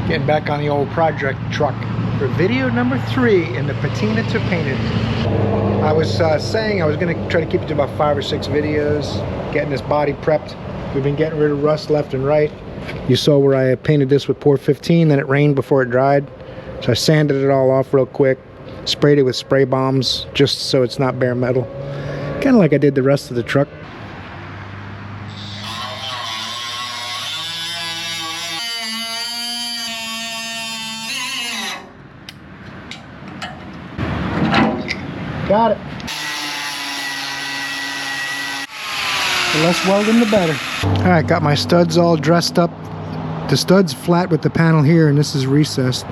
Getting back on the old project truck for video number 3 in the Patina to Paint It. I was saying I was going to try to keep it to about 5 or 6 videos, getting this body prepped. We've been getting rid of rust left and right. You saw where I painted this with Port 15, then it rained before it dried. So I sanded it all off real quick, sprayed it with spray bombs just so it's not bare metal. Kind of like I did the rest of the truck. Got it. The less welding, the better. All right, got my studs all dressed up. The stud's flat with the panel here, and this is recessed.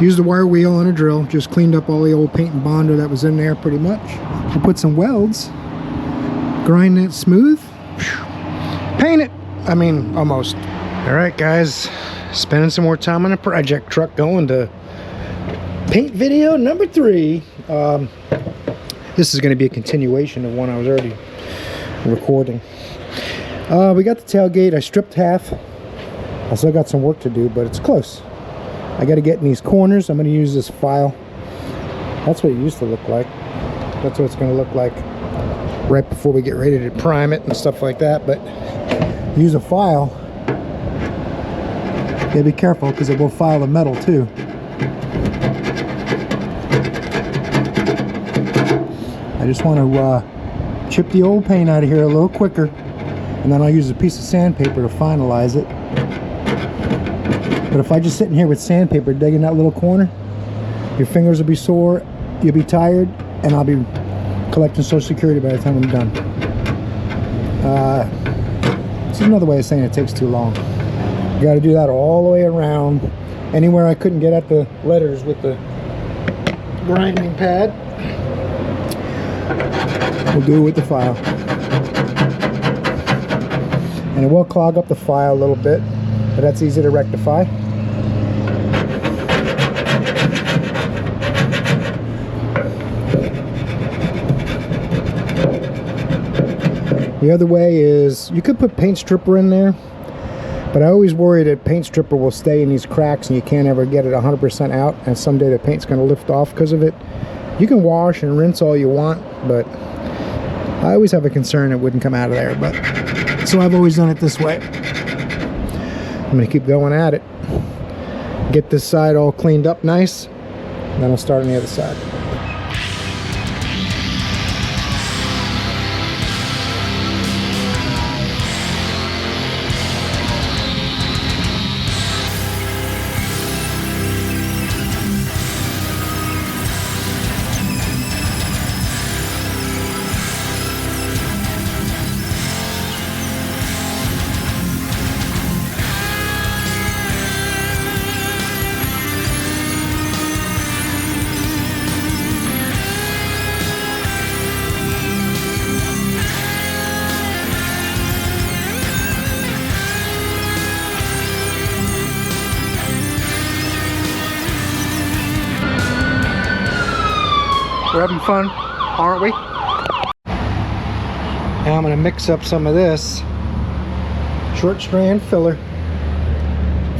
Used a wire wheel and a drill. Just cleaned up all the old paint and bonder that was in there pretty much. I put some welds. Grind it smooth. Paint it. I mean, almost. All right, guys. Spending some more time on a project truck, going to paint video number 3. This is going to be a continuation of one I was already recording. We got the tailgate. I stripped half. I still got some work to do, but it's close. I got to get in these corners. I'm going to use this file. That's what it used to look like. That's what it's going to look like right before we get ready to prime it and stuff like that. But use a file. Yeah, be careful because it will file the metal too. I just want to chip the old paint out of here a little quicker, and then I'll use a piece of sandpaper to finalize it. But if I just sit in here with sandpaper digging that little corner, your fingers will be sore, you'll be tired, and I'll be collecting Social Security by the time I'm done. This is another way of saying it takes too long. You got to do that all the way around. Anywhere I couldn't get at the letters with the grinding pad, we'll do it with the file. And it will clog up the file a little bit, but that's easy to rectify. The other way is you could put paint stripper in there, but I always worry that paint stripper will stay in these cracks and you can't ever get it 100% out, and someday the paint's going to lift off because of it. You can wash and rinse all you want, but I always have a concern it wouldn't come out of there. But so I've always done it this way. I'm going to keep going at it. Get this side all cleaned up nice, and then I'll start on the other side. We're having fun, aren't we? Now I'm going to mix up some of this short strand filler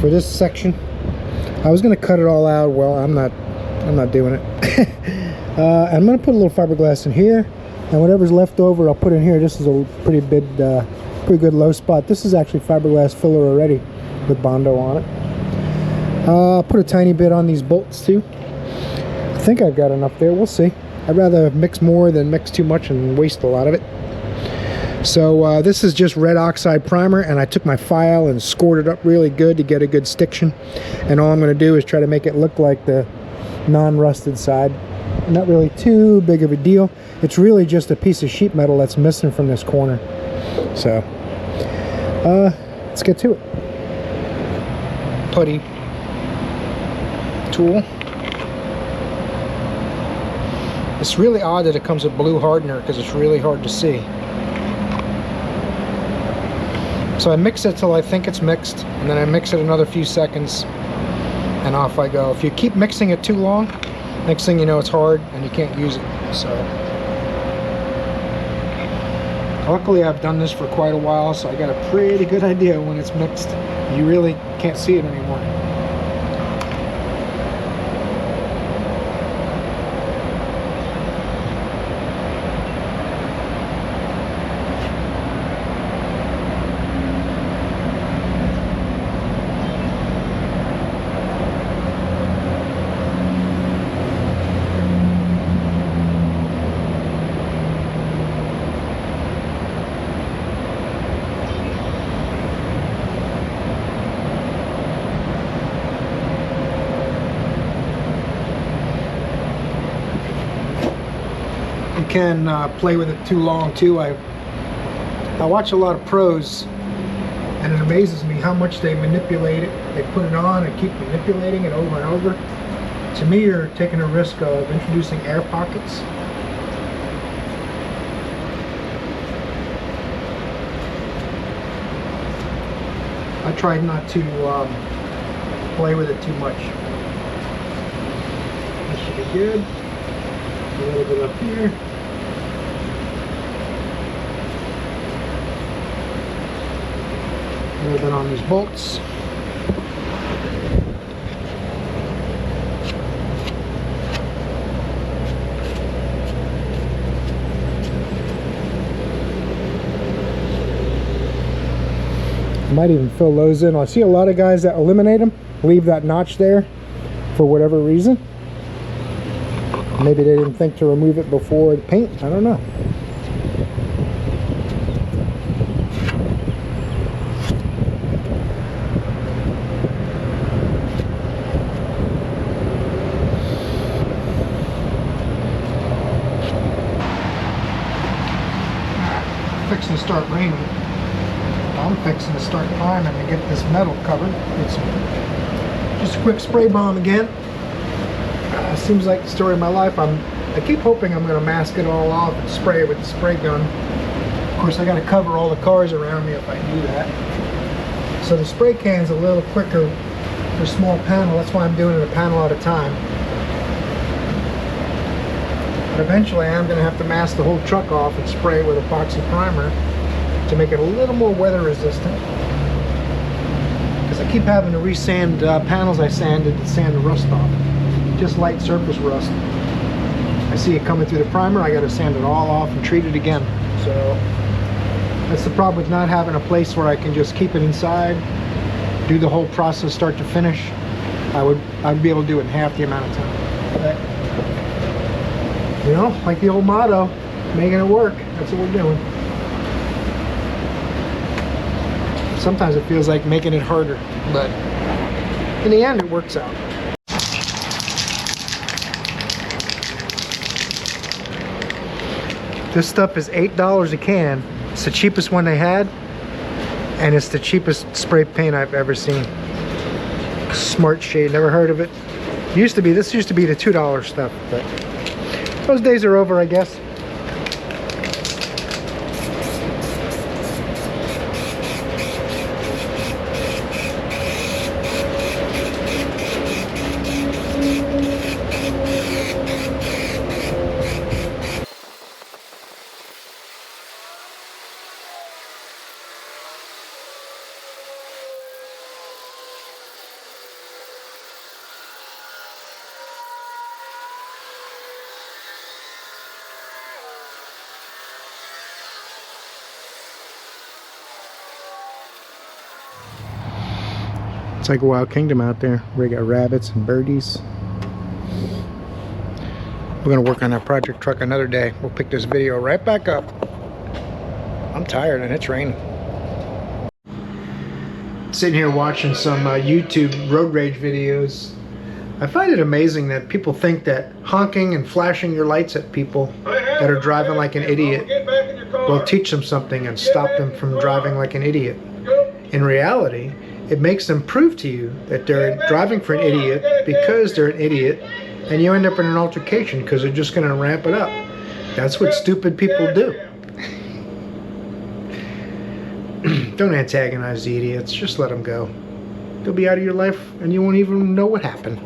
for this section. I was going to cut it all out. Well, I'm not doing it. I'm going to put a little fiberglass in here, and whatever's left over I'll put in here. This is a pretty good low spot. This is actually fiberglass filler already with Bondo on it. I'll put a tiny bit on these bolts too. I think I've got enough there. We'll see. I'd rather mix more than mix too much and waste a lot of it. So this is just red oxide primer, and I took my file and scored it up really good to get a good stiction. And all I'm going to do is try to make it look like the non-rusted side. Not really too big of a deal. It's really just a piece of sheet metal that's missing from this corner. So let's get to it. Putty tool. It's really odd that it comes with blue hardener because it's really hard to see. So I mix it till I think it's mixed, and then I mix it another few seconds, and off I go. If you keep mixing it too long, next thing you know it's hard and you can't use it. So luckily I've done this for quite a while, so I got a pretty good idea when it's mixed. You really can't see it anymore. can play with it too long too. I watch a lot of pros, and it amazes me how much they manipulate it. They put it on and keep manipulating it over and over. To me, you're taking a risk of introducing air pockets. I tried not to play with it too much. This should be good. A little bit up here. A little bit on these bolts. Might even fill those in. I see a lot of guys that eliminate them, leave that notch there for whatever reason. Maybe they didn't think to remove it before the paint. I don't know. Fixing to start raining. I'm fixing to start priming to get this metal covered. It's just a quick spray bomb again. Seems like the story of my life. I keep hoping I'm going to mask it all off and spray it with the spray gun. Of course, I got to cover all the cars around me if I do that. So the spray can's a little quicker for small panel. That's why I'm doing it a panel at a time. But eventually I'm going to have to mask the whole truck off and spray it with epoxy primer to make it a little more weather resistant, because I keep having to resand panels I sanded to sand the rust off. Just light surface rust. I see it coming through the primer, I got to sand it all off and treat it again. So that's the problem with not having a place where I can just keep it inside, do the whole process start to finish. I'd be able to do it in half the amount of time. But, you know, like the old motto, making it work. That's what we're doing. Sometimes it feels like making it harder, but in the end it works out. This stuff is $8 a can. It's the cheapest one they had, and it's the cheapest spray paint I've ever seen. Smart Shade, never heard of it. This used to be the $2 stuff, but those days are over, I guess. It's like a wild kingdom out there. We got rabbits and birdies. We're gonna work on that project truck another day. We'll pick this video right back up. I'm tired and it's raining. Sitting here watching some YouTube road rage videos. I find it amazing that people think that honking and flashing your lights at people that are driving like an idiot will teach them something and stop them from driving like an idiot. In reality, it makes them prove to you that they're driving for an idiot because they're an idiot, and you end up in an altercation because they're just going to ramp it up. That's what stupid people do. Don't antagonize the idiots, just let them go. They'll be out of your life and you won't even know what happened,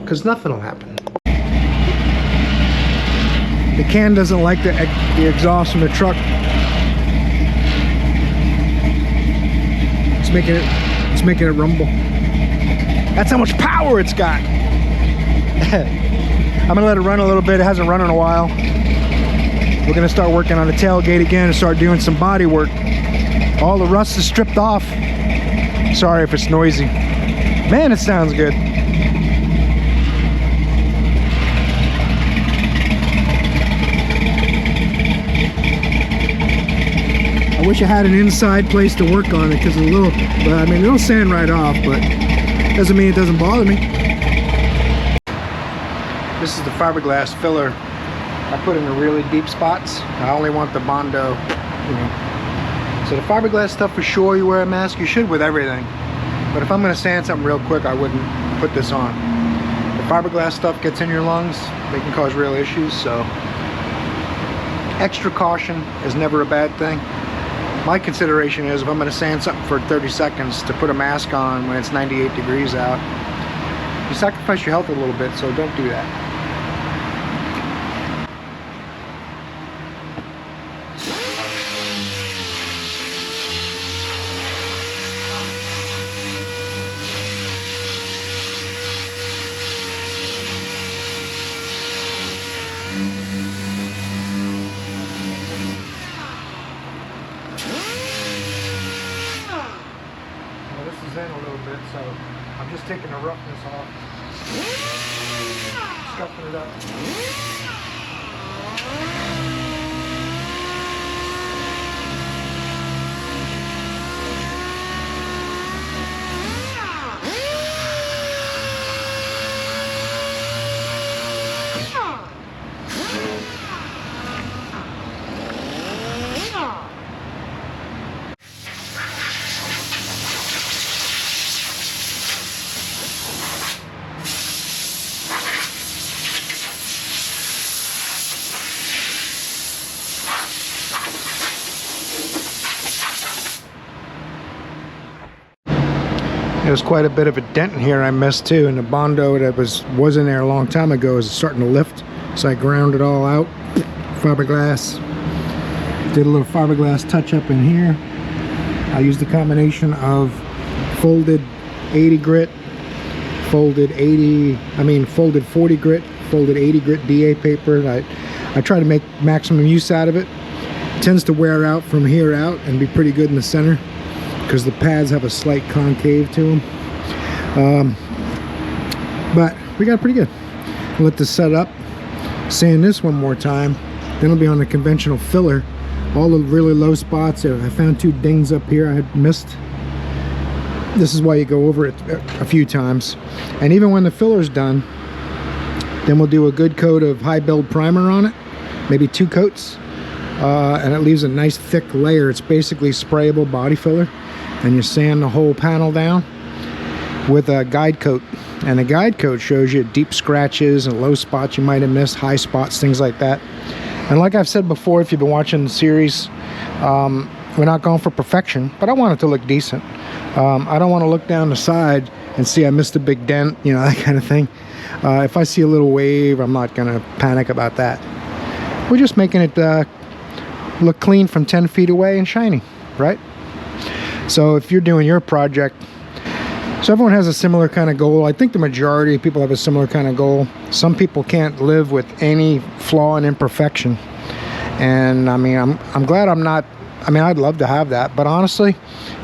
because nothing will happen. The can doesn't like the exhaust from the truck. It's making it rumble. That's how much power it's got. I'm gonna let it run a little bit. It hasn't run in a while. We're gonna start working on the tailgate again and start doing some body work. All the rust is stripped off. Sorry if it's noisy. Man, it sounds good. I wish I had an inside place to work on it, because it's a little, but I mean, it'll sand right off, but doesn't mean it doesn't bother me. This is the fiberglass filler I put in the really deep spots. I only want the Bondo, you know. So the fiberglass stuff, for sure you wear a mask. You should with everything. But if I'm going to sand something real quick, I wouldn't put this on. The fiberglass stuff gets in your lungs. They can cause real issues, so extra caution is never a bad thing. My consideration is if I'm going to sand something for 30 seconds to put a mask on when it's 98 degrees out, you sacrifice your health a little bit, so don't do that. In a little bit, so I'm just taking the roughness off, scuffing it up. There's quite a bit of a dent in here I missed too, and the Bondo that was in there a long time ago is starting to lift, so I ground it all out. Fiberglass. Did a little fiberglass touch up in here. I used a combination of folded 80 grit, folded 40 grit, folded 80 grit DA paper. I try to make maximum use out of it. It tends to wear out from here out and be pretty good in the center, because the pads have a slight concave to them. But we got it pretty good. I'll let this set up, sand this one more time, then it'll be on the conventional filler. All the really low spots, I found 2 dings up here I had missed. This is why you go over it a few times. And even when the filler's done, then we'll do a good coat of high build primer on it, maybe 2 coats, and it leaves a nice thick layer. It's basically sprayable body filler. And you sand the whole panel down with a guide coat, and the guide coat shows you deep scratches and low spots you might have missed, high spots, things like that. And like I've said before, if you've been watching the series, we're not going for perfection, but I want it to look decent. I don't want to look down the side and see I missed a big dent, you know, that kind of thing. If I see a little wave, I'm not going to panic about that. We're just making it look clean from 10 feet away and shiny, right? So if you're doing your project, so everyone has a similar kind of goal. I think the majority of people have a similar kind of goal. Some people can't live with any flaw and imperfection. And I mean, I'm glad I'm not, I mean, I'd love to have that. But honestly,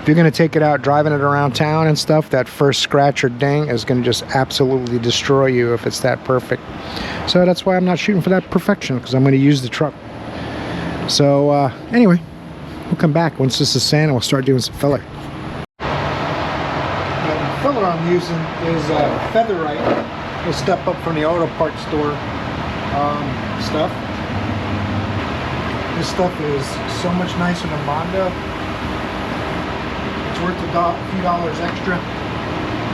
if you're going to take it out, driving it around town and stuff, that first scratch or ding is going to just absolutely destroy you if it's that perfect. So that's why I'm not shooting for that perfection, because I'm going to use the truck. So anyway, we'll come back once this is sand and we'll start doing some filler. The filler I'm using is Featherite. We'll step up from the auto parts store stuff. This stuff is so much nicer than Bondo. It's worth a few dollars extra.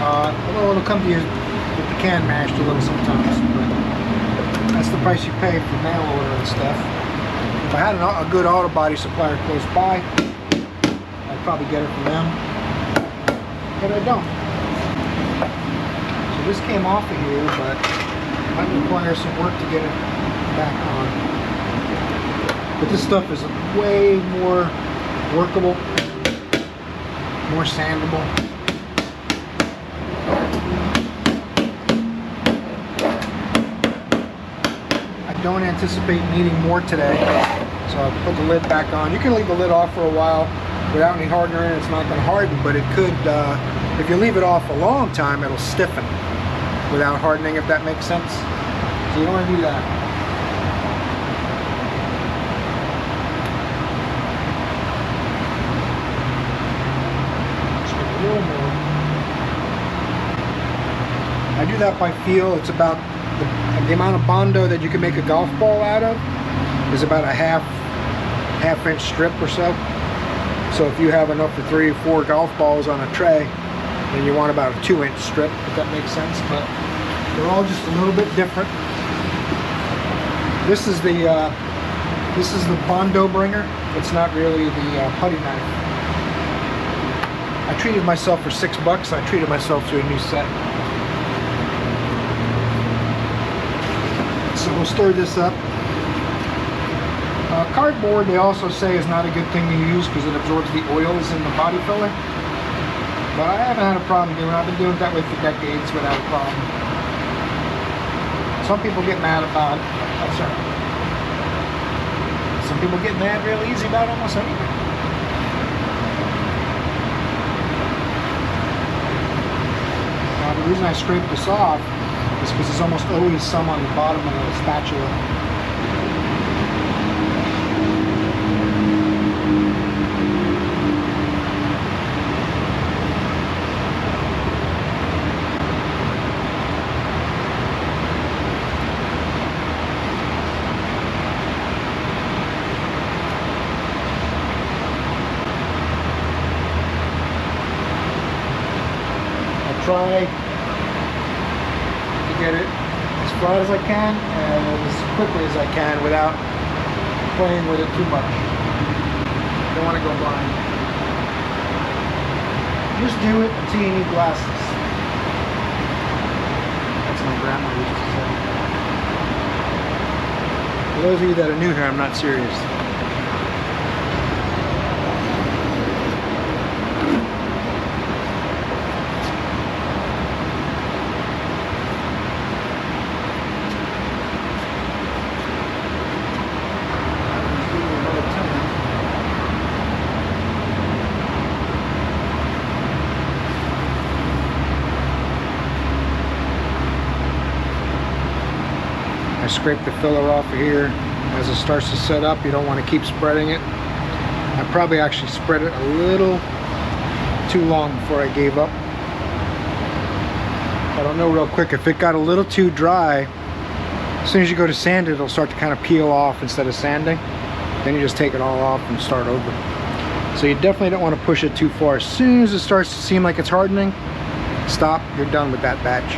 Although it'll come to you with the can mashed a little sometimes, but that's the price you pay for mail order and stuff. If I had a good auto body supplier close by, I'd probably get it from them, but I don't. So this came off of here, but it might require some work to get it back on. But this stuff is way more workable, more sandable. I don't anticipate needing more today, so I'll put the lid back on. You can leave the lid off for a while without any hardener in it. It's not going to harden, but it could, if you leave it off a long time, it'll stiffen without hardening, if that makes sense. So you don't want to do that. Just a little more. I do that by feel. It's about the amount of Bondo that you can make a golf ball out of is about a half inch strip or so. So if you have enough for 3 or 4 golf balls on a tray, then you want about a 2-inch strip, if that makes sense. But they're all just a little bit different. This is the Bondo bringer. It's not really the putty knife. I treated myself for $6. I treated myself to a new set. So we'll stir this up. Cardboard, they also say, is not a good thing to use because it absorbs the oils in the body filler. But I haven't had a problem doing it. I've been doing it that way for decades without a problem. Some people get mad about it. That's all right. Some people get mad real easy about almost anything. The reason I scrape this off is because there's almost always some on the bottom of the spatula. Try to get it as flat as I can and as quickly as I can without playing with it too much. Don't want to go blind. Just do it until you need glasses. That's what my grandma used to say. For those of you that are new here, I'm not serious. I scrape the filler off of here. As it starts to set up, you don't want to keep spreading it. I probably actually spread it a little too long before I gave up. I don't know real quick, if it got a little too dry, as soon as you go to sand it, it'll start to kind of peel off instead of sanding. Then you just take it all off and start over. So you definitely don't want to push it too far. As soon as it starts to seem like it's hardening, stop, you're done with that batch.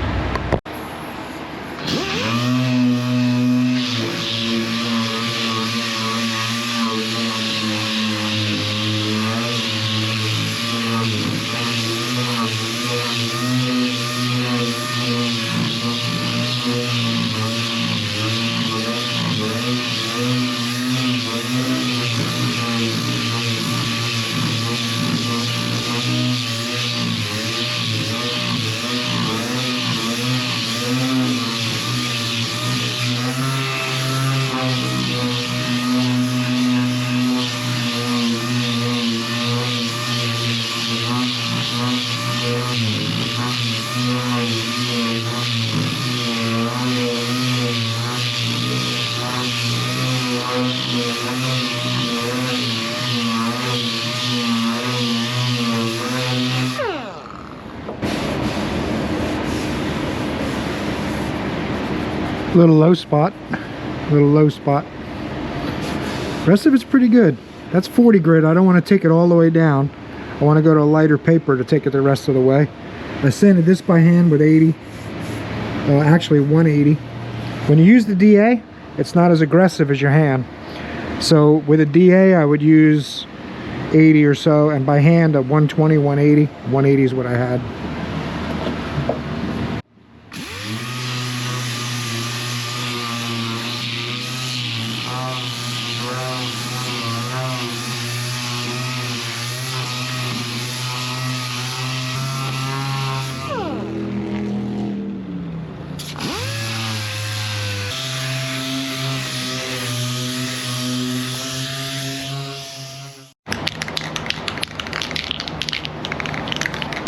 Little low spot. Rest of it's pretty good. That's 40 grit. I don't want to take it all the way down. I want to go to a lighter paper to take it the rest of the way. I sanded this by hand with 80. Actually 180. When you use the DA, it's not as aggressive as your hand. So with a DA, I would use 80 or so, and by hand a 120, 180. 180 is what I had.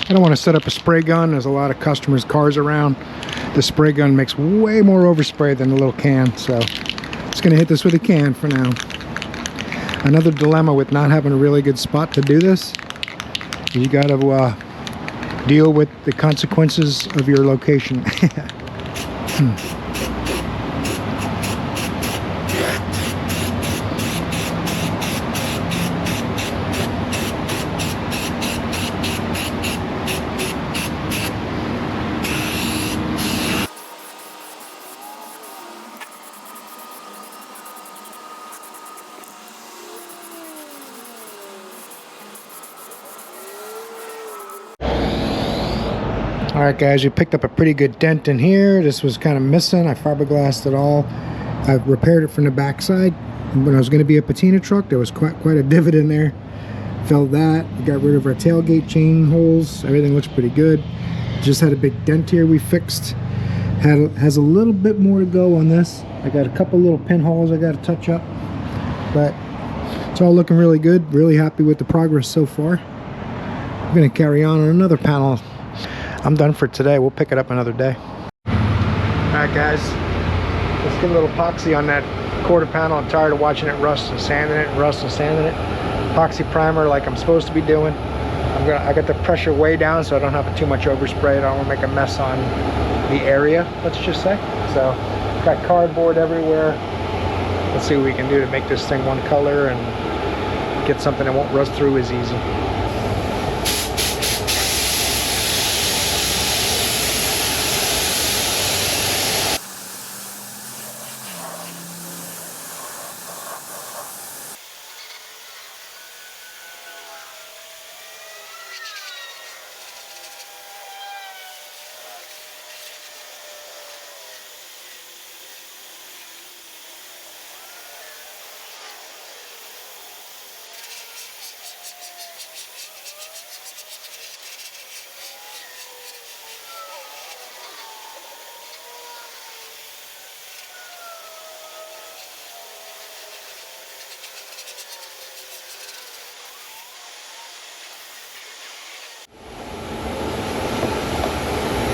I don't want to set up a spray gun. There's a lot of customers' cars around. The spray gun makes way more overspray than the little can, so just going to hit this with a can for now. Another dilemma with not having a really good spot to do this, you got to deal with the consequences of your location. All right, guys, we picked up a pretty good dent in here. This was kind of missing. I fiberglassed it all. I repaired it from the backside. When I was going to be a patina truck, there was quite a divot in there. Filled that. We got rid of our tailgate chain holes. Everything looks pretty good. Just had a big dent here we fixed. Has a little bit more to go on this. I got a couple little pinholes I got to touch up, but it's all looking really good. Really happy with the progress so far. I'm going to carry on another panel. I'm done for today. We'll pick it up another day. Alright, guys, let's get a little epoxy on that quarter panel. I'm tired of watching it rust and sanding it, rust and sanding it. Epoxy primer like I'm supposed to be doing. I got the pressure way down so I don't have too much overspray. I don't want to make a mess on the area, let's just say. So got cardboard everywhere. Let's see what we can do to make this thing one color and get something that won't rust through as easy.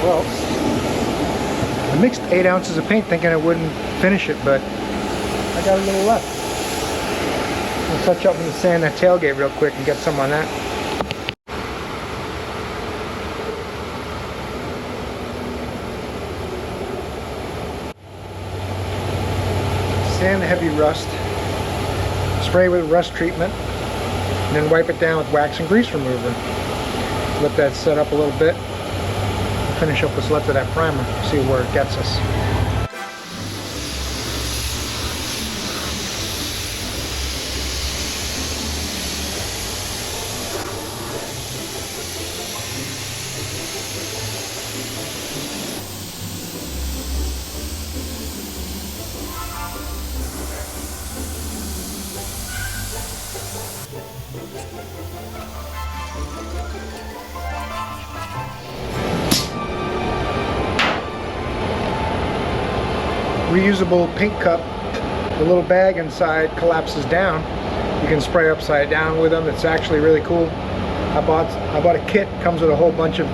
Well, I mixed 8 ounces of paint thinking I wouldn't finish it, but I got a little left. I'll touch up and sand that tailgate real quick and get some on that. Sand the heavy rust, spray with rust treatment, and then wipe it down with wax and grease remover. Let that set up a little bit. Finish up what's left of that primer, see where it gets us. Reusable paint cup. The little bag inside collapses down. You can spray upside down with them. It's actually really cool. I bought a kit. Comes with a whole bunch of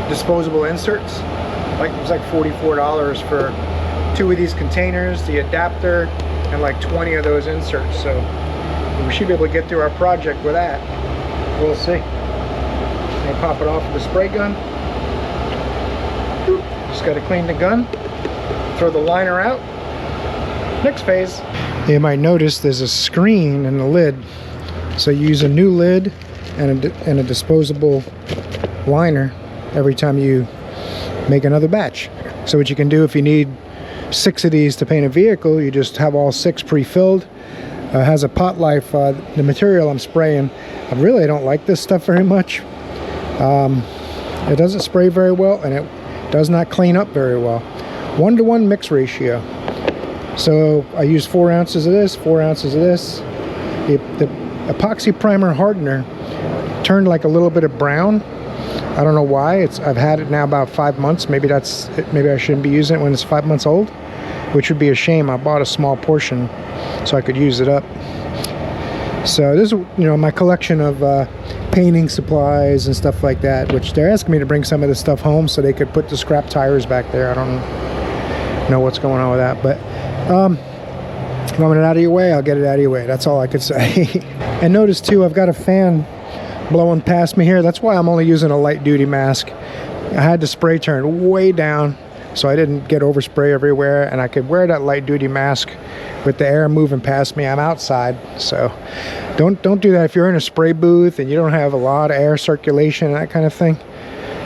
disposable inserts. It was like $44 for 2 of these containers, the adapter, and like 20 of those inserts. So we should be able to get through our project with that. We'll see. And pop it off with a spray gun. Just got to clean the gun. Throw the liner out. Next phase. You might notice there's a screen in the lid, so you use a new lid and a disposable liner every time you make another batch. So what you can do, if you need 6 of these to paint a vehicle, you just have all 6 pre-filled. Has a pot life. The material I'm spraying, I really don't like this stuff very much. It doesn't spray very well, and it does not clean up very well. 1-to-1 mix ratio. So I use 4 ounces of this, 4 ounces of this. The epoxy primer hardener turned like a little bit of brown. I don't know why. I've had it now about 5 months. Maybe that's it. Maybe I shouldn't be using it when it's 5 months old, which would be a shame. I bought a small portion so I could use it up. So this is, my collection of painting supplies and stuff like that, which they're asking me to bring some of this stuff home so they could put the scrap tires back there. I don't know what's going on with that, but if I want it out of your way, I'll get it out of your way. That's all I could say. And notice too, I've got a fan blowing past me here. That's why I'm only using a light duty mask. I had the spray turned way down so I didn't get overspray everywhere, and I could wear that light duty mask with the air moving past me. I'm outside, so don't do that if you're in a spray booth and you don't have a lot of air circulation and that kind of thing.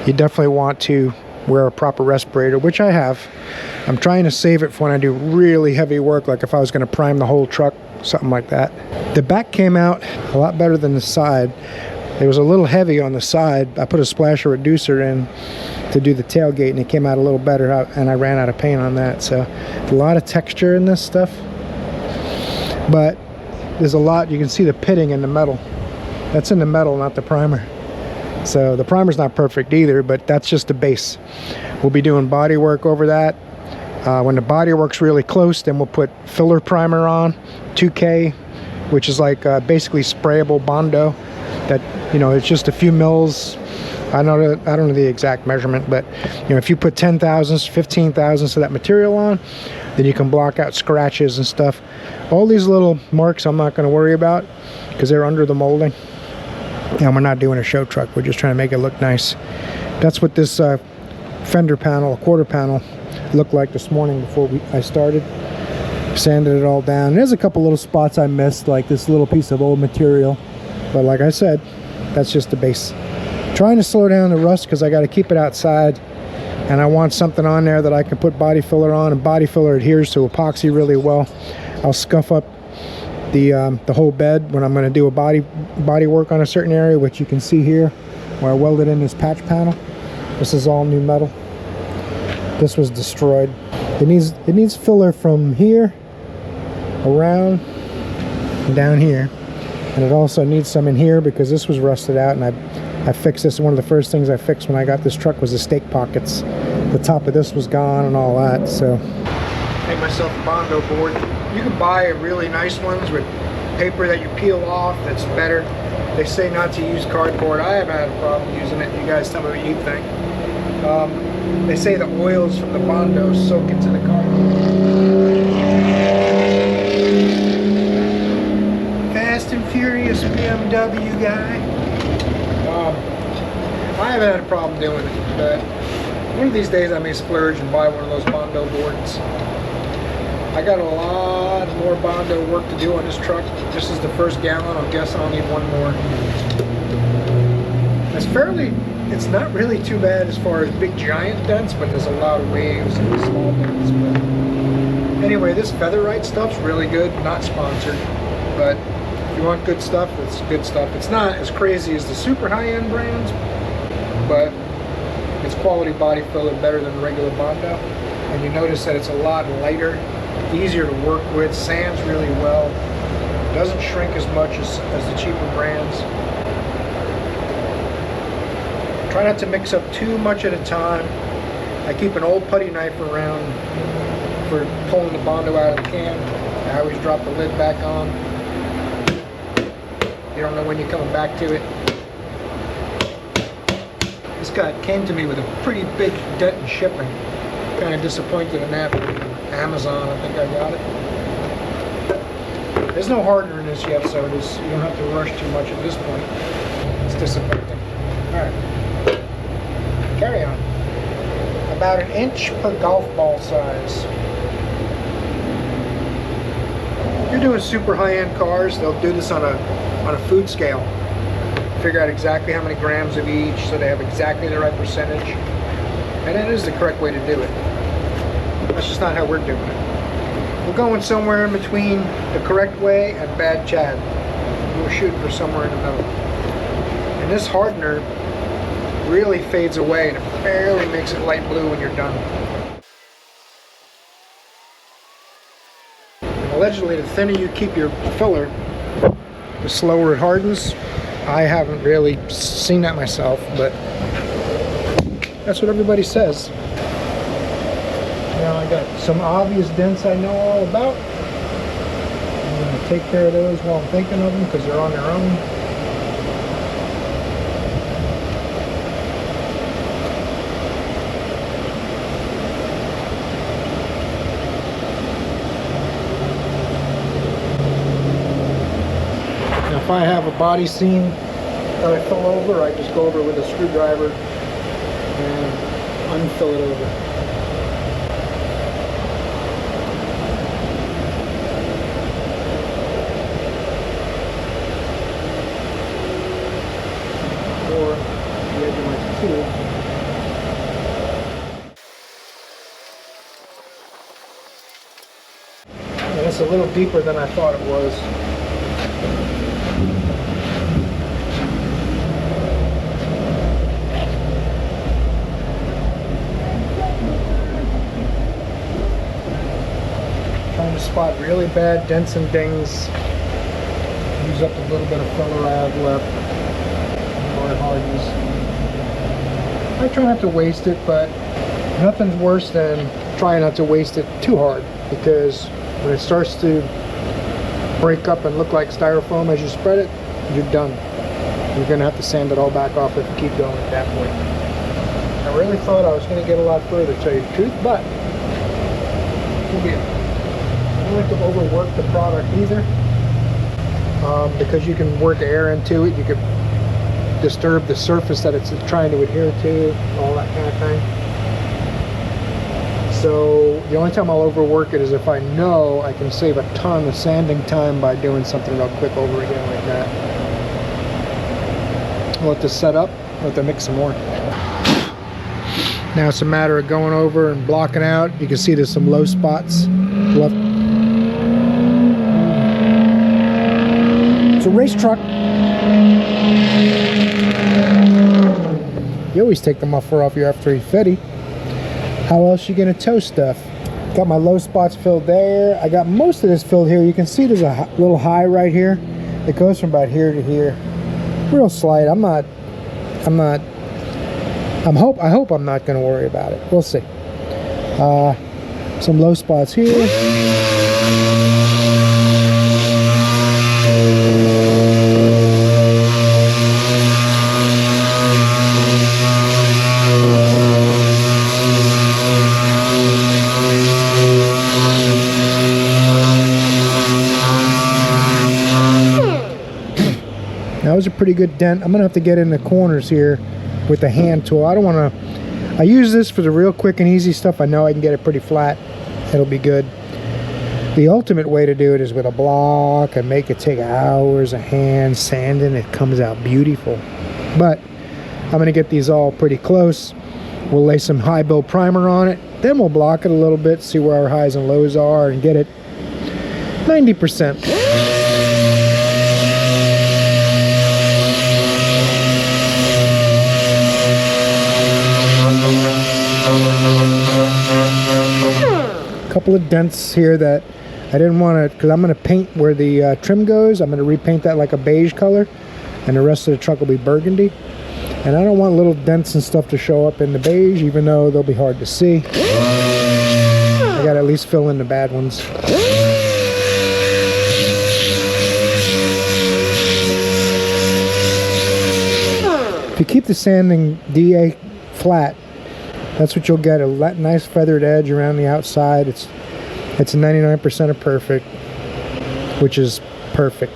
You definitely want to wear a proper respirator, which I have. I'm trying to save it for when I do really heavy work, like if I was going to prime the whole truck, something like that. The back came out a lot better than the side. It was a little heavy on the side. I put a splasher reducer in to do the tailgate, and it came out a little better, and I ran out of paint on that. So a lot of texture in this stuff, but there's a lot. You can see the pitting in the metal. That's in the metal, not the primer. So the primer's not perfect either, but that's just the base. We'll be doing body work over that. When the body work's really close, then we'll put filler primer on, 2K, which is like basically sprayable Bondo. That, you know, it's just a few mils. I don't know the exact measurement, but you know, if you put 10 thousandths, 15 thousandths of that material on, then you can block out scratches and stuff. All these little marks I'm not going to worry about because they're under the molding. And we're not doing a show truck. We're just trying to make it look nice. That's what this fender panel, a quarter panel, looked like this morning before I started. Sanded it all down. There's a couple little spots I missed, like this little piece of old material. But like I said, that's just the base. Trying to slow down the rust because I got to keep it outside. And I want something on there that I can put body filler on. And body filler adheres to epoxy really well. I'll scuff up the whole bed when I'm going to do a body work on a certain area, which you can see here where I welded in this patch panel. This is all new metal. This was destroyed. It needs filler from here around and down here, and it also needs some in here because this was rusted out, and I fixed this. One of the first things I fixed when I got this truck was the stake pockets. The top of this was gone and all that. So made myself a Bondo board. You can buy really nice ones with paper that you peel off that's better. They say not to use cardboard. I haven't had a problem using it. You guys tell me what you think. They say the oils from the Bondo soak into the cardboard. Fast and Furious BMW guy. I haven't had a problem doing it, but one of these days I may splurge and buy one of those Bondo boards. I got a lot more Bondo work to do on this truck. This is the first gallon. I guess I'll need one more. It's not really too bad as far as big giant dents, but there's a lot of waves and small dents. But anyway, this Featherite stuff's really good. Not sponsored, but if you want good stuff, it's good stuff. It's not as crazy as the super high-end brands, but it's quality body filler, better than regular Bondo. And you notice that it's a lot lighter, easier to work with, sands really well, doesn't shrink as much as the cheaper brands. Try not to mix up too much at a time. I keep an old putty knife around for pulling the Bondo out of the can. I always drop the lid back on. You don't know when you're coming back to it. This guy came to me with a pretty big dent in shipping. Kind of disappointed in that. Amazon, I think I got it. There's no hardener in this yet, so you don't have to rush too much at this point. It's disappointing. Alright. Carry on. About 1 inch per golf ball size. If you're doing super high-end cars, they'll do this on a food scale. Figure out exactly how many grams of each, so they have exactly the right percentage. And that is the correct way to do it. That's just not how we're doing it. We're going somewhere in between the correct way and bad Chad. We're shooting for somewhere in the middle. And this hardener really fades away and it barely makes it light blue when you're done. And allegedly, the thinner you keep your filler, the slower it hardens. I haven't really seen that myself, but that's what everybody says. Now I got some obvious dents I know all about. I'm going to take care of those while I'm thinking of them because they're on their own. If I have a body seam that I fill over, I just go over with a screwdriver and unfill it over. Or the edge of my tool. And it's a little deeper than I thought it was. to spot really bad dents and dings. Use up a little bit of filler I have left. More hardness. I try not to waste it, but nothing's worse than trying not to waste it too hard, because when it starts to break up and look like styrofoam as you spread it, you're done. You're going to have to sand it all back off if you keep going at that point. I really thought I was going to get a lot further, to tell you the truth, but we'll be. I don't like to overwork the product either, because you can work air into it. You can disturb the surface that it's trying to adhere to, all that kind of thing. So the only time I'll overwork it is if I know I can save a ton of sanding time by doing something real quick over again like that. I'll let this set up, let them mix some more. Now it's a matter of going over and blocking out. You can see there's some low spots left. It's a race truck. You always take the muffler off your F-350. How else you gonna tow stuff? Got my low spots filled there. I got most of this filled here. You can see there's a little high right here. It goes from about here to here. Real slight. I hope I'm not gonna worry about it. We'll see. Some low spots here. That was a pretty good dent. I'm gonna have to get in the corners here with the hand tool. I don't want to. I use this for the real quick and easy stuff. I know I can get it pretty flat. It'll be good. The ultimate way to do it is with a block and make it take hours of hand sanding. It comes out beautiful. But I'm gonna get these all pretty close. We'll lay some high build primer on it. Then we'll block it a little bit, see where our highs and lows are, and get it 90%. Couple of dents here that I didn't want to, because I'm going to paint where the trim goes. I'm going to repaint that like a beige color, and the rest of the truck will be burgundy. And I don't want little dents and stuff to show up in the beige, even though they'll be hard to see. I got to at least fill in the bad ones. If you keep the sanding DA flat, that's what you'll get, a nice feathered edge around the outside. It's 99% of perfect, which is perfect.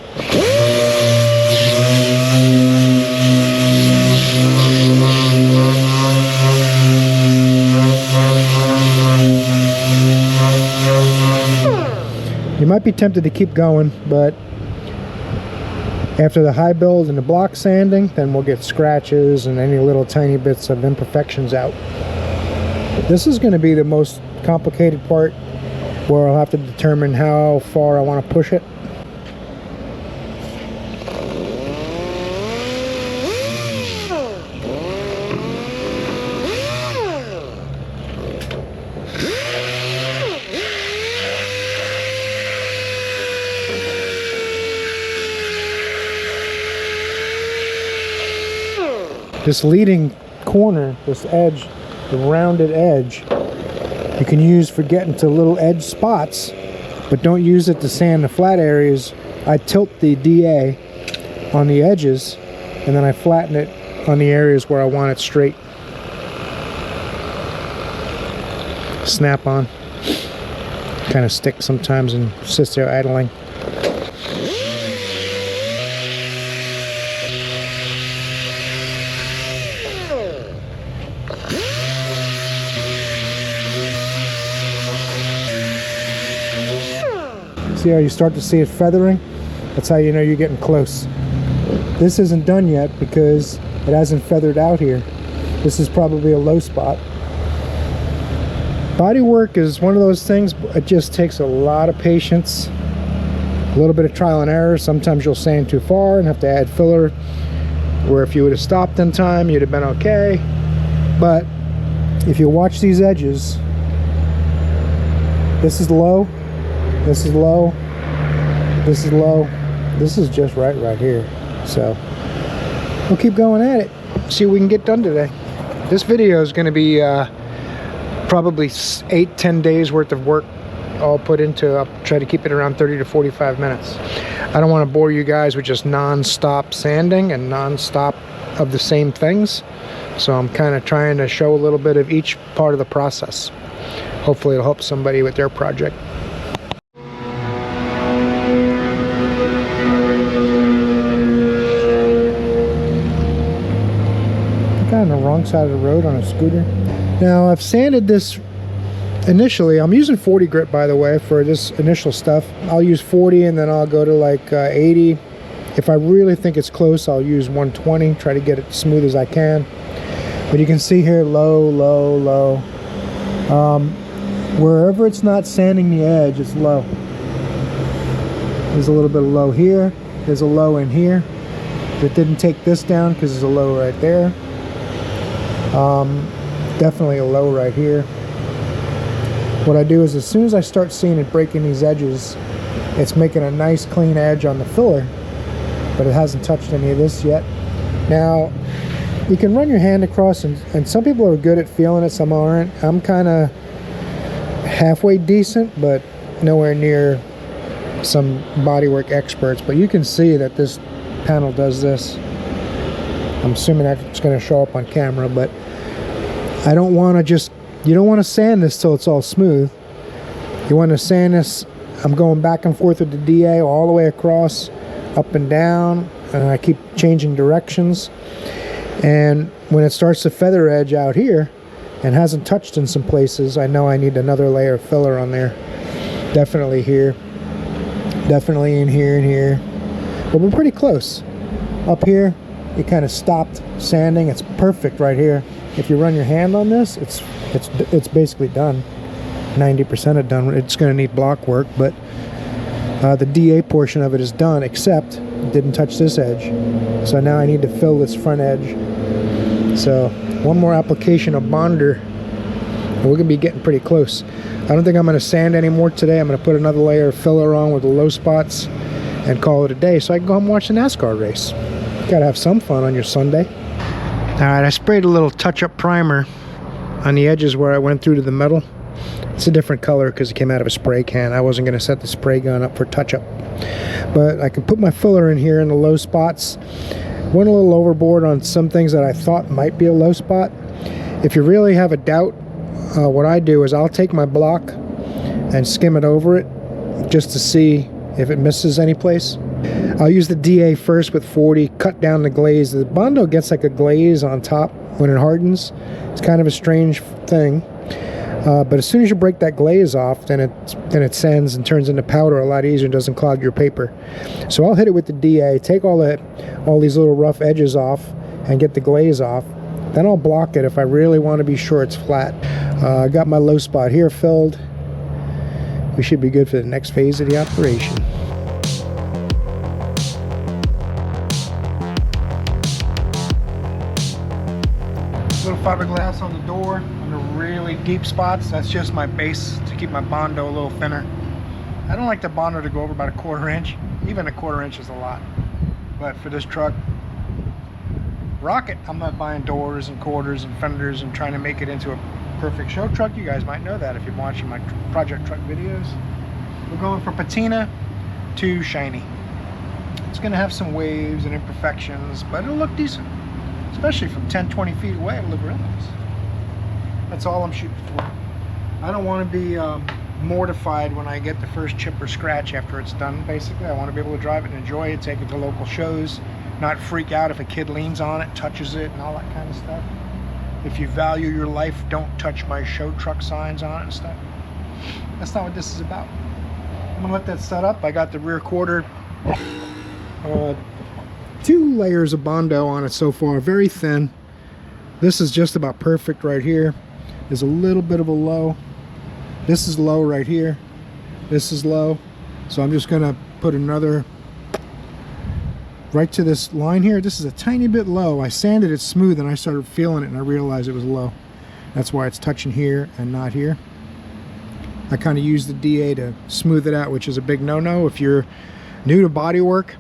You might be tempted to keep going, but after the high build and the block sanding, then we'll get scratches and any little tiny bits of imperfections out. This is going to be the most complicated part, where I'll have to determine how far I want to push it. This leading corner, this edge, the rounded edge, you can use for getting to little edge spots, but don't use it to sand the flat areas. I tilt the DA on the edges, and then I flatten it on the areas where I want it straight. Snap on. Kind of sticks sometimes and sits there idling. See how you start to see it feathering? That's how you know you're getting close. This isn't done yet because it hasn't feathered out here. This is probably a low spot. Body work is one of those things, it just takes a lot of patience, a little bit of trial and error. Sometimes you'll sand too far and have to add filler, where if you would have stopped in time, you'd have been okay. But if you watch these edges, this is low, This is low. This is low. This is just right here. So we'll keep going at it. See what we can get done today. This video is going to be probably 8-10 days worth of work all put into. I'll try to keep it around 30 to 45 minutes. I don't want to bore you guys with just non-stop sanding and non-stop of the same things. So I'm kind of trying to show a little bit of each part of the process. Hopefully it'll help somebody with their project. On the wrong side of the road on a scooter. Now I've sanded this initially. I'm using 40 grit, by the way, for this initial stuff. I'll use 40 and then I'll go to like 80. If I really think it's close, I'll use 120, try to get it smooth as I can. But you can see here, low, low, low. Wherever it's not sanding the edge, it's low. There's a little bit of low here. There's a low in here. It didn't take this down because there's a low right there. Definitely a low right here. What I do is as soon as I start seeing it breaking these edges, it's making a nice clean edge on the filler, but it hasn't touched any of this yet. Now you can run your hand across, and some people are good at feeling it, some aren't. I'm kind of halfway decent, but nowhere near some bodywork experts. But you can see that this panel does this. I'm assuming that it's going to show up on camera, but I don't want to just, you don't want to sand this till it's all smooth. You want to sand this, I'm going back and forth with the DA all the way across, up and down, and I keep changing directions. And when it starts to feather edge out here and hasn't touched in some places, I know I need another layer of filler on there. Definitely here, definitely in here and here. But we're pretty close. Up here, it kind of stopped sanding. It's perfect right here. If you run your hand on this, it's basically done. 90% of done. It's going to need block work, but the DA portion of it is done, except it didn't touch this edge. So now I need to fill this front edge. So one more application of bonder, and we're going to be getting pretty close. I don't think I'm going to sand anymore today. I'm going to put another layer of filler on with the low spots and call it a day, so I can go home and watch the NASCAR race. Gotta have some fun on your Sunday. Alright, I sprayed a little touch-up primer on the edges where I went through to the metal. It's a different color because it came out of a spray can. I wasn't going to set the spray gun up for touch-up. But I can put my filler in here in the low spots. Went a little overboard on some things that I thought might be a low spot. If you really have a doubt, what I do is I'll take my block and skim it over it just to see if it misses any place. I'll use the DA first with 40, cut down the glaze. The Bondo gets like a glaze on top when it hardens. It's kind of a strange thing. But as soon as you break that glaze off, then it sends and turns into powder a lot easier and doesn't clog your paper. So I'll hit it with the DA, take all these little rough edges off and get the glaze off. Then I'll block it if I really want to be sure it's flat. I got my low spot here filled. We should be good for the next phase of the operation. Little fiberglass on the door under really deep spots. That's just my base to keep my Bondo a little thinner. I don't like the Bondo to go over about 1/4 inch. Even 1/4 inch is a lot. But for this truck, rock it. I'm not buying doors and quarters and fenders and trying to make it into a perfect show truck. You guys might know that if you're watching my project truck videos. We're going for patina to shiny. It's going to have some waves and imperfections, but it'll look decent. Especially from 10-20 feet away, it'll look real nice. That's all I'm shooting for. I don't want to be mortified when I get the first chip or scratch after it's done, basically. I want to be able to drive it and enjoy it, take it to local shows, not freak out if a kid leans on it, touches it, and all that kind of stuff. If you value your life, don't touch my show truck signs on it and stuff. That's not what this is about. I'm going to let that set up. I got the rear quarter. 2 layers of Bondo on it so far, very thin. This is just about perfect right here. There's a little bit of a low. This is low right here. This is low. So I'm just gonna put another right to this line here. This is a tiny bit low. I sanded it smooth and I started feeling it and I realized it was low. That's why it's touching here and not here. I kind of use the DA to smooth it out, which is a big no-no. If you're new to bodywork,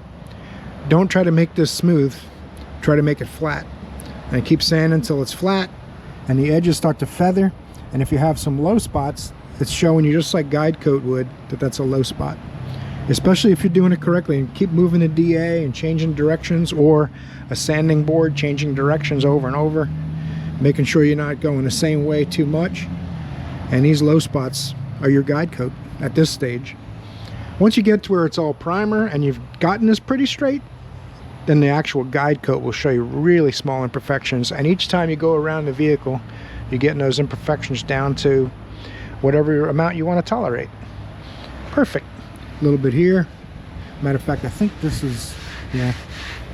don't try to make this smooth. Try to make it flat. And keep sanding until it's flat and the edges start to feather. And if you have some low spots, it's showing you just like guide coat would that that's a low spot. Especially if you're doing it correctly, and keep moving the DA and changing directions, or a sanding board, changing directions over and over, making sure you're not going the same way too much. And these low spots are your guide coat at this stage. Once you get to where it's all primer and you've gotten this pretty straight, then the actual guide coat will show you really small imperfections, and each time you go around the vehicle you're getting those imperfections down to whatever amount you want to tolerate. Perfect. A little bit here. Matter of fact, I think this is, yeah,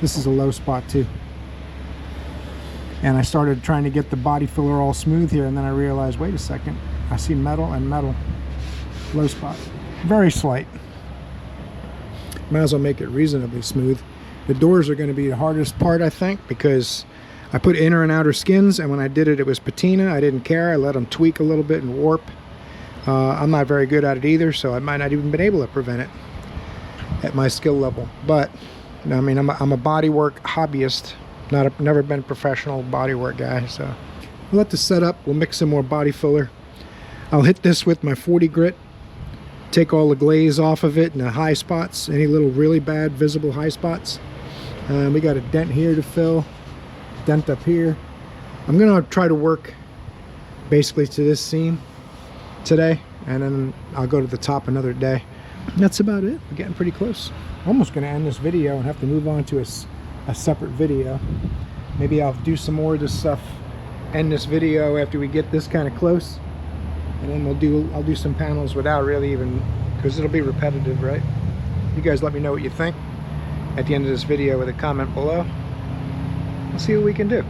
this is a low spot too. And I started trying to get the body filler all smooth here, and then I realized, wait a second, I see metal and metal. Low spot. Very slight. Might as well make it reasonably smooth. The doors are going to be the hardest part, I think, because I put inner and outer skins, and when I did it, it was patina. I didn't care. I let them tweak a little bit and warp. I'm not very good at it either, so I might not even been able to prevent it at my skill level. But I mean, I'm a bodywork hobbyist, never been a professional bodywork guy. So we'll let this set up. We'll mix some more body filler. I'll hit this with my 40 grit, take all the glaze off of it and the high spots, any little really bad visible high spots. We got a dent here to fill, dent up here. I'm gonna try to work basically to this seam today, and then I'll go to the top another day. That's about it. We're getting pretty close. Almost gonna end this video and have to move on to a separate video. Maybe I'll do some more of this stuff, end this video after we get this kind of close, and then I'll do some panels without really even, because it'll be repetitive, right? You guys let me know what you think at the end of this video with a comment below. We'll see what we can do.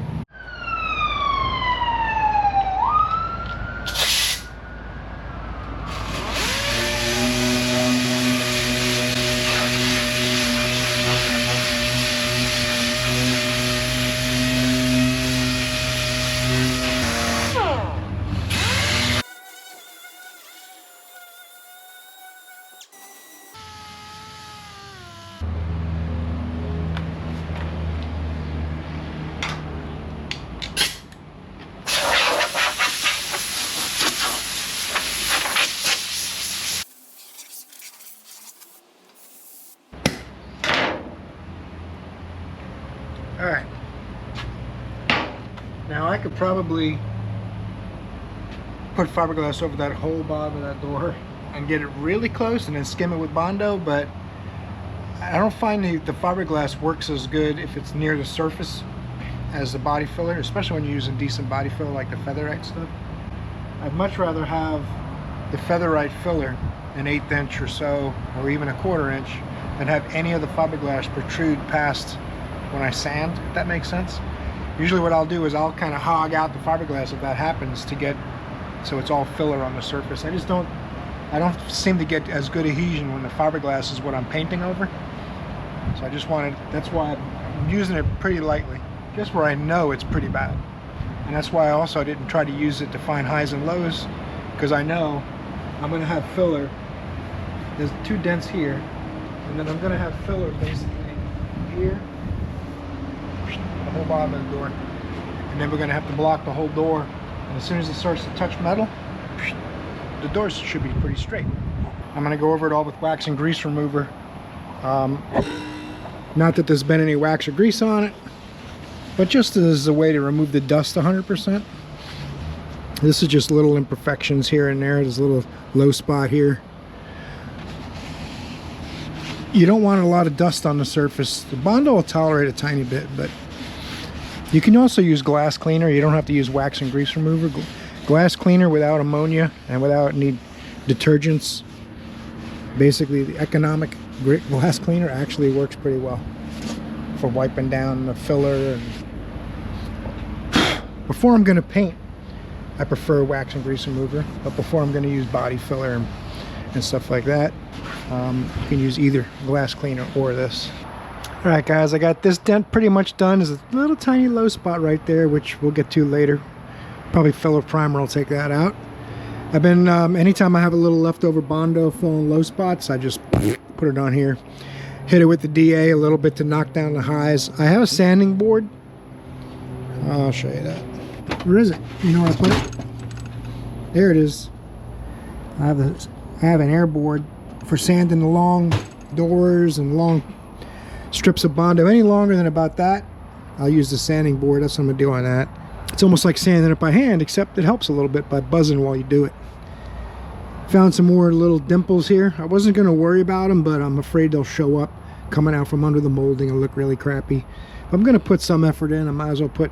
Alright, now I could probably put fiberglass over that whole bottom of that door and get it really close and then skim it with Bondo, but I don't find the fiberglass works as good if it's near the surface as the body filler, especially when you're using decent body filler like the Featherite stuff. I'd much rather have the Featherite filler, an 1/8 inch or so, or even a 1/4 inch, than have any of the fiberglass protrude past when I sand, if that makes sense. Usually what I'll do is I'll kind of hog out the fiberglass if that happens, to get so it's all filler on the surface. I don't seem to get as good adhesion when the fiberglass is what I'm painting over. So I just wanted, that's why I'm using it pretty lightly, just where I know it's pretty bad. And that's why I also didn't try to use it to find highs and lows, because I know I'm going to have filler. There's 2 dents here, and then I'm going to have filler basically here, the whole bottom of the door, and then we're going to have to block the whole door, and as soon as it starts to touch metal, the doors should be pretty straight. I'm going to go over it all with wax and grease remover. Not that there's been any wax or grease on it, but just as a way to remove the dust 100%. This is just little imperfections here and there. There's a little low spot here. You don't want a lot of dust on the surface. The Bondo will tolerate a tiny bit, but you can also use glass cleaner. You don't have to use wax and grease remover. Glass cleaner without ammonia and without any detergents. Basically, the economic glass cleaner actually works pretty well for wiping down the filler. And before I'm going to paint, I prefer wax and grease remover, but before I'm going to use body filler and stuff like that, you can use either glass cleaner or this. Alright guys, I got this dent pretty much done. There's a little tiny low spot right there, which we'll get to later. Probably filler primer will take that out. I've been, anytime I have a little leftover Bondo full in low spots, I just put it on here. Hit it with the DA a little bit to knock down the highs. I have a sanding board. I'll show you that. Where is it? You know where I put it? There it is. I have an air board for sanding the long doors and long strips of Bondo. Any longer than about that, I'll use the sanding board. That's what I'm gonna do on that. It's almost like sanding it by hand, except it helps a little bit by buzzing while you do it. Found some more little dimples here. I wasn't gonna worry about them, but I'm afraid they'll show up coming out from under the molding and look really crappy. If I'm gonna put some effort in, I might as well put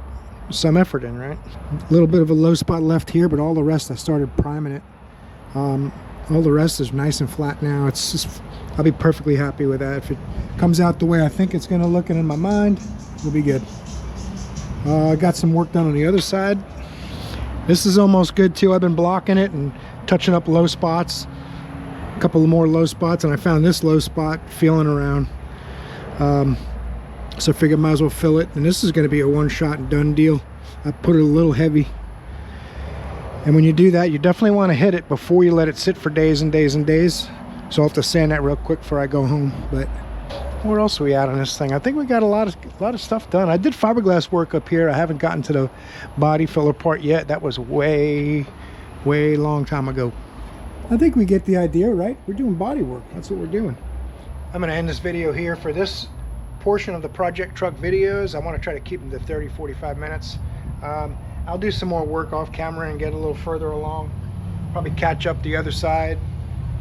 some effort in, right? A little bit of a low spot left here, but all the rest I started priming it. All the rest is nice and flat now. It's just, I'll be perfectly happy with that. If it comes out the way I think it's gonna look, and in my mind, it'll be good. I got some work done on the other side. This is almost good too. I've been blocking it and touching up low spots, a couple of more low spots, and I found this low spot feeling around. So I figured I might as well fill it, and this is going to be a one-shot and done deal. I put it a little heavy, and when you do that, you definitely want to hit it before you let it sit for days and days and days. So I'll have to sand that real quick before I go home. But where else are we at on this thing? I think we got a lot of stuff done. I did fiberglass work up here. I haven't gotten to the body filler part yet. That was way long time ago. I think we get the idea, right? We're doing body work. That's what we're doing. I'm going to end this video here for this portion of the project truck videos. I want to try to keep them to 30-45 minutes. I'll do some more work off camera and get a little further along. Probably catch up the other side,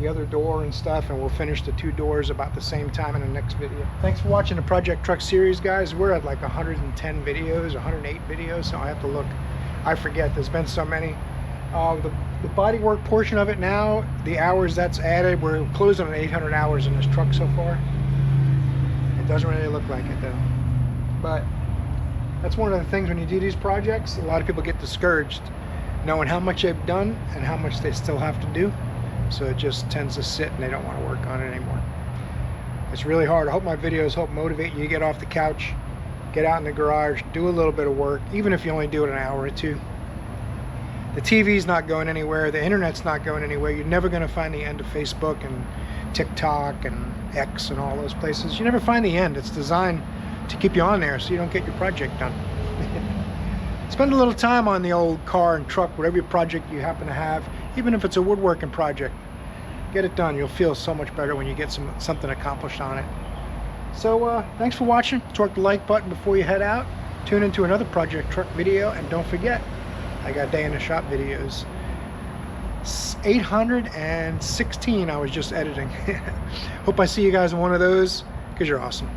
the other door and stuff, and we'll finish the 2 doors about the same time in the next video. Thanks for watching the project truck series, guys. We're at like 110 videos, 108 videos, so I have to look. I forget, there's been so many. The body work portion of it now, the hours that's added, we're closing on 800 hours in this truck so far. It doesn't really look like it though, but that's one of the things when you do these projects. A lot of people get discouraged knowing how much they've done and how much they still have to do, so it just tends to sit and they don't want to work on it anymore. It's really hard. I hope my videos help motivate you to get off the couch, get out in the garage, do a little bit of work, even if you only do it an hour or 2. The TV's not going anywhere, the internet's not going anywhere. You're never going to find the end of Facebook and TikTok and X and all those places. You never find the end. It's designed to keep you on there so you don't get your project done. Spend a little time on the old car and truck, whatever your project you happen to have, even if it's a woodworking project. Get it done. You'll feel so much better when you get something accomplished on it. So thanks for watching. Torque the like button before you head out. Tune into another project truck video, and don't forget, I got day in the shop videos. 816 I was just editing. Hope I see you guys in one of those, because you're awesome.